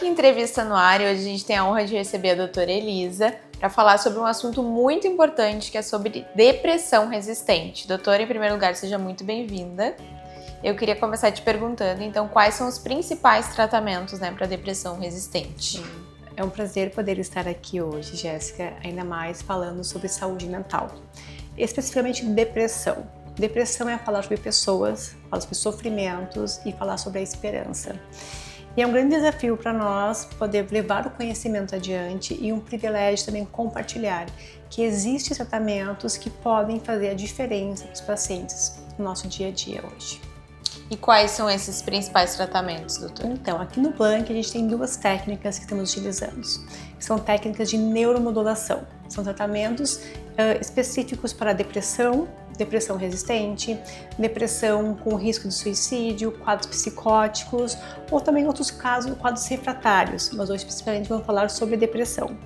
Entrevista no Ar e hoje a gente tem a honra de receber a doutora Elisa para falar sobre um assunto muito importante que é sobre depressão resistente. Doutora, em primeiro lugar, seja muito bem-vinda. Eu queria começar te perguntando, então, quais são os principais tratamentos, para depressão resistente? É um prazer poder estar aqui hoje, Jéssica, ainda mais falando sobre saúde mental, especificamente depressão. Depressão é falar sobre pessoas, falar sobre sofrimentos e falar sobre a esperança. E é um grande desafio para nós poder levar o conhecimento adiante e um privilégio também compartilhar que existem tratamentos que podem fazer a diferença para os pacientes no nosso dia a dia hoje. E quais são esses principais tratamentos, doutora? Então, aqui no Blank a gente tem duas técnicas que estamos utilizando, que são técnicas de neuromodulação. São tratamentos específicos para depressão resistente, depressão com risco de suicídio, quadros psicóticos ou também outros casos, quadros refratários, mas hoje especificamente vamos falar sobre depressão.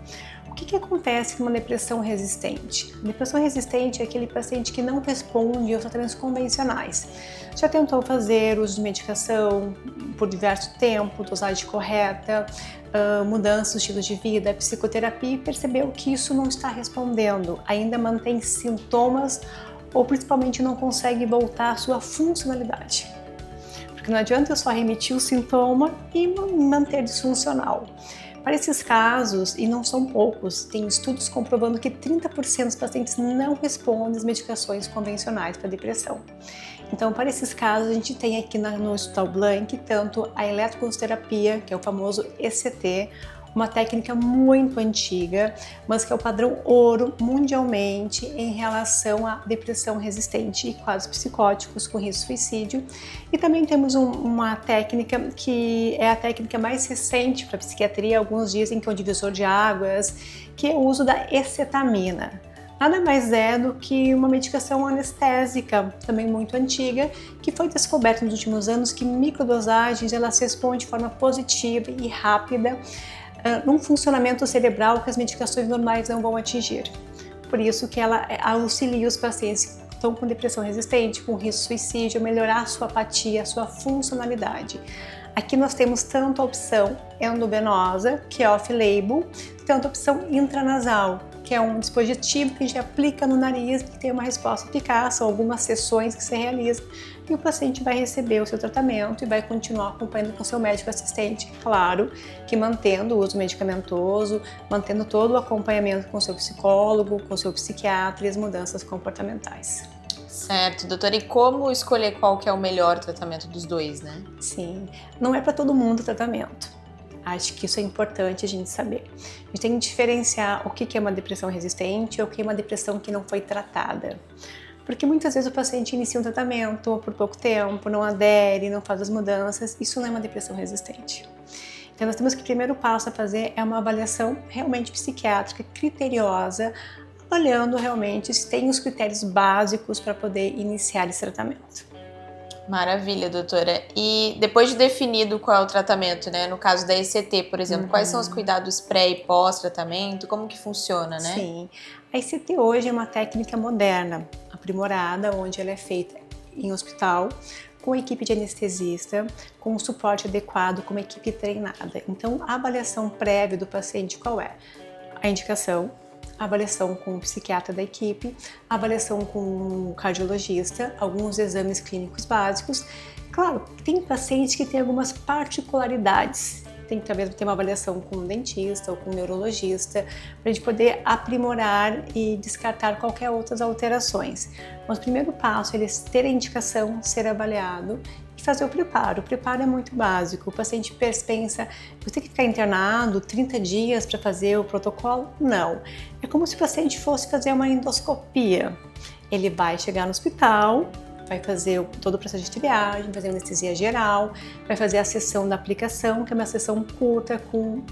O que acontece com uma depressão resistente? A depressão resistente é aquele paciente que não responde aos tratamentos convencionais. Já tentou fazer uso de medicação por diverso tempo, dosagem correta, mudança do estilo de vida, psicoterapia e percebeu que isso não está respondendo, ainda mantém sintomas ou principalmente não consegue voltar à sua funcionalidade. Porque não adianta eu só remitir o sintoma e manter disfuncional. Para esses casos, e não são poucos, tem estudos comprovando que 30% dos pacientes não respondem às medicações convencionais para depressão. Então, para esses casos, a gente tem aqui no Hospital Blank tanto a eletroconvulsoterapia, que é o famoso ECT, uma técnica muito antiga, mas que é o padrão ouro mundialmente em relação à depressão resistente e quadros psicóticos com risco de suicídio. E também temos uma técnica que é a técnica mais recente para a psiquiatria, alguns dizem que é o divisor de águas, que é o uso da escetamina. Nada mais é do que uma medicação anestésica, também muito antiga, que foi descoberta nos últimos anos que microdosagens elas respondem de forma positiva e rápida num funcionamento cerebral que as medicações normais não vão atingir. Por isso que ela auxilia os pacientes que estão com depressão resistente, com risco de suicídio, a melhorar a sua apatia, a sua funcionalidade. Aqui nós temos tanto a opção endovenosa, que é off-label, tanto a opção intranasal, que é um dispositivo que a gente aplica no nariz e tem uma resposta eficaz, são algumas sessões que se realizam e o paciente vai receber o seu tratamento e vai continuar acompanhando com seu médico assistente, claro, que mantendo o uso medicamentoso, mantendo todo o acompanhamento com seu psicólogo, com seu psiquiatra e as mudanças comportamentais. Certo, doutora, e como escolher qual que é o melhor tratamento dos dois, né? Sim, não é para todo mundo o tratamento. Acho que isso é importante a gente saber. A gente tem que diferenciar o que é uma depressão resistente e o que é uma depressão que não foi tratada. Porque muitas vezes o paciente inicia um tratamento por pouco tempo, não adere, não faz as mudanças, isso não é uma depressão resistente. Então nós temos que o primeiro passo a fazer é uma avaliação realmente psiquiátrica, criteriosa, avaliando realmente se tem os critérios básicos para poder iniciar esse tratamento. Maravilha, doutora. E depois de definido qual é o tratamento, no caso da ECT, por exemplo, quais são os cuidados pré e pós-tratamento? Como que funciona, né? Sim, a ECT hoje é uma técnica moderna, aprimorada, onde ela é feita em hospital, com equipe de anestesista, com um suporte adequado, com uma equipe treinada. Então, a avaliação prévia do paciente qual é? A indicação, a avaliação com o psiquiatra da equipe, a avaliação com o cardiologista, alguns exames clínicos básicos. Claro, tem pacientes que têm algumas particularidades, tem que talvez ter uma avaliação com um dentista ou com um neurologista, para a gente poder aprimorar e descartar qualquer outras alterações. Mas o primeiro passo é eles ter a indicação, ser avaliado e fazer o preparo. O preparo é muito básico. O paciente pensa, você tem que ficar internado 30 dias para fazer o protocolo? Não. É como se o paciente fosse fazer uma endoscopia. Ele vai chegar no hospital, vai fazer todo o processo de triagem, vai fazer anestesia geral, vai fazer a sessão da aplicação, que é uma sessão curta,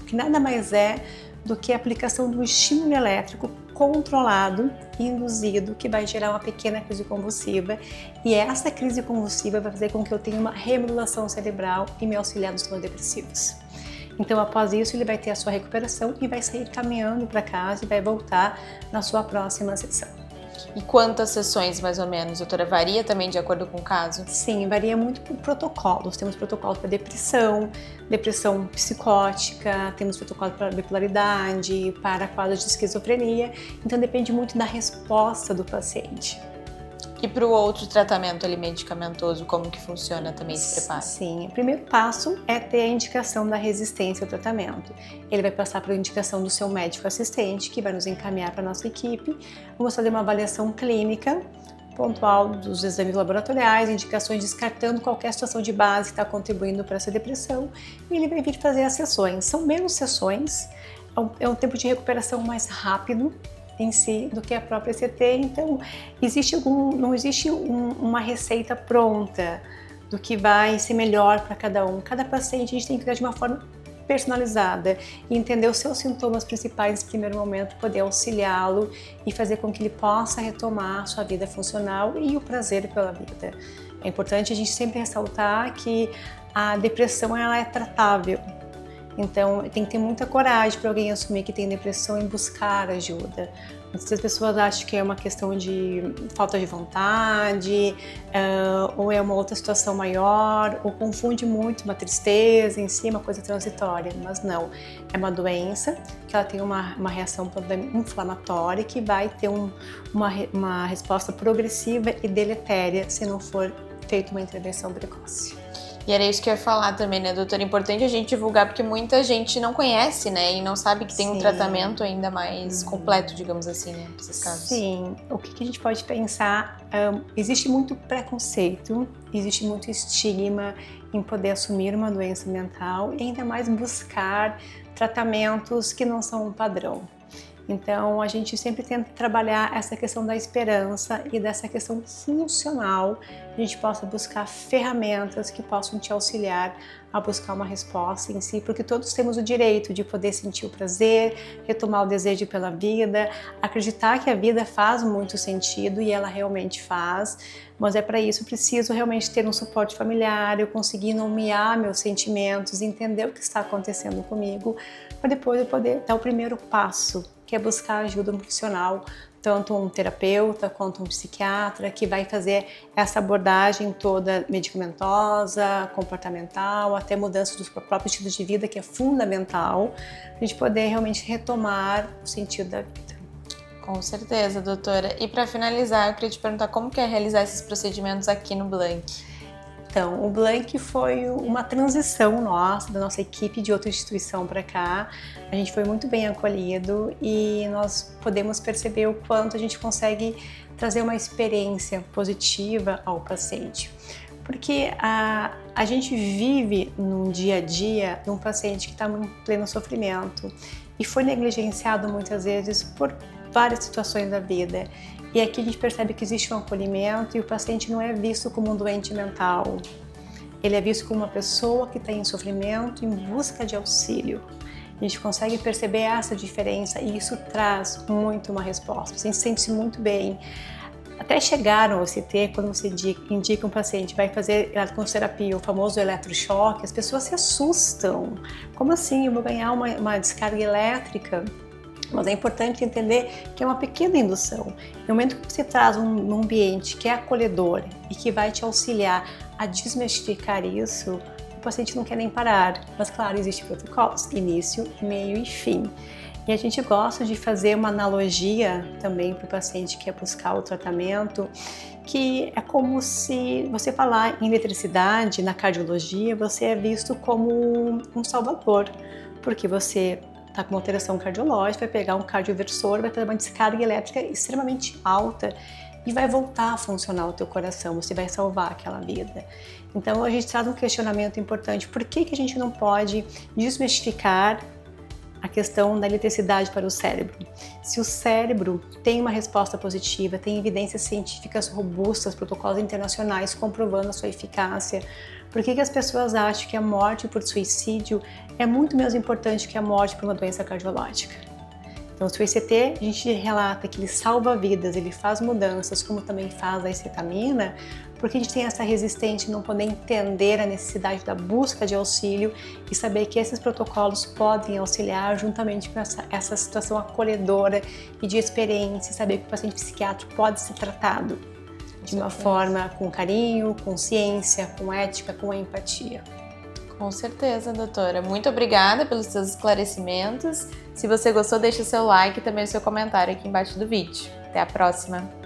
que nada mais é do que a aplicação de um estímulo elétrico controlado e induzido, que vai gerar uma pequena crise convulsiva, e essa crise convulsiva vai fazer com que eu tenha uma remodulação cerebral e me auxiliar nos depressivos. Então, após isso, ele vai ter a sua recuperação e vai sair caminhando para casa e vai voltar na sua próxima sessão. E quantas sessões, mais ou menos, doutora? Varia também de acordo com o caso? Sim, varia muito por protocolos. Temos protocolo para depressão, depressão psicótica, temos protocolo para bipolaridade, para quadros de esquizofrenia. Então depende muito da resposta do paciente. E para o outro tratamento ali medicamentoso, como que funciona também esse preparo? Sim, o primeiro passo é ter a indicação da resistência ao tratamento. Ele vai passar por indicação do seu médico assistente, que vai nos encaminhar para a nossa equipe. Vamos fazer uma avaliação clínica, pontual dos exames laboratoriais, indicações descartando qualquer situação de base que está contribuindo para essa depressão. E ele vai vir fazer as sessões. São menos sessões, é um tempo de recuperação mais rápido em si do que a própria CT, então não existe uma receita pronta do que vai ser melhor para cada um. Cada paciente a gente tem que dar de uma forma personalizada e entender os seus sintomas principais nesse primeiro momento, poder auxiliá-lo e fazer com que ele possa retomar sua vida funcional e o prazer pela vida. É importante a gente sempre ressaltar que a depressão ela é tratável. Então, tem que ter muita coragem para alguém assumir que tem depressão e buscar ajuda. Muitas vezes as pessoas acham que é uma questão de falta de vontade, ou é uma outra situação maior, ou confunde muito uma tristeza em si, uma coisa transitória, mas não. É uma doença que ela tem uma reação inflamatória que vai ter uma resposta progressiva e deletéria se não for feita uma intervenção precoce. E era isso que eu ia falar também, né, doutora? É importante a gente divulgar, porque muita gente não conhece, né, e não sabe que tem um tratamento ainda mais completo, digamos assim, né, nesses casos. Sim, o que a gente pode pensar, existe muito preconceito, existe muito estigma em poder assumir uma doença mental e ainda mais buscar tratamentos que não são um padrão. Então, a gente sempre tenta trabalhar essa questão da esperança e dessa questão funcional, a gente possa buscar ferramentas que possam te auxiliar a buscar uma resposta em si, porque todos temos o direito de poder sentir o prazer, retomar o desejo pela vida, acreditar que a vida faz muito sentido e ela realmente faz, mas é para isso preciso realmente ter um suporte familiar, eu conseguir nomear meus sentimentos, entender o que está acontecendo comigo, para depois eu poder dar o primeiro passo, que é buscar ajuda profissional, tanto um terapeuta quanto um psiquiatra, que vai fazer essa abordagem toda medicamentosa, comportamental, até mudança do próprio estilo de vida, que é fundamental, para a gente poder realmente retomar o sentido da vida. Com certeza, doutora. E para finalizar, eu queria te perguntar como que é realizar esses procedimentos aqui no Blank? Então, o Blank foi uma transição nossa, da nossa equipe de outra instituição para cá. A gente foi muito bem acolhido e nós podemos perceber o quanto a gente consegue trazer uma experiência positiva ao paciente. Porque a gente vive num dia a dia de um paciente que está em pleno sofrimento e foi negligenciado muitas vezes por várias situações da vida. E aqui a gente percebe que existe um acolhimento e o paciente não é visto como um doente mental. Ele é visto como uma pessoa que está em sofrimento em busca de auxílio. A gente consegue perceber essa diferença e isso traz muito uma resposta. A gente sente-se muito bem. Até chegar ao OCT, quando você indica um paciente vai fazer eletroconvulsoterapia, o famoso eletrochoque, as pessoas se assustam. Como assim? Eu vou ganhar uma descarga elétrica? Mas é importante entender que é uma pequena indução. No momento que você traz um ambiente que é acolhedor e que vai te auxiliar a desmistificar isso, o paciente não quer nem parar. Mas claro, existem protocolos, início, meio e fim. E a gente gosta de fazer uma analogia também para o paciente que quer buscar o tratamento, que é como se você falar em eletricidade, na cardiologia, você é visto como um salvador, porque você está com uma alteração cardiológica, vai pegar um cardioversor, vai ter uma descarga elétrica extremamente alta e vai voltar a funcionar o teu coração, você vai salvar aquela vida. Então a gente traz um questionamento importante, por que a gente não pode desmistificar a questão da eletricidade para o cérebro? Se o cérebro tem uma resposta positiva, tem evidências científicas robustas, protocolos internacionais comprovando a sua eficácia, por que as pessoas acham que a morte por suicídio é muito menos importante que a morte por uma doença cardiológica? Então, o ICT, a gente relata que ele salva vidas, ele faz mudanças, como também faz a escetamina, porque a gente tem essa resistente não poder entender a necessidade da busca de auxílio e saber que esses protocolos podem auxiliar juntamente com essa situação acolhedora e de experiência, saber que o paciente psiquiátrico pode ser tratado de uma forma com carinho, com ciência, com ética, com empatia. Com certeza, doutora. Muito obrigada pelos seus esclarecimentos. Se você gostou, deixa seu like e também o seu comentário aqui embaixo do vídeo. Até a próxima!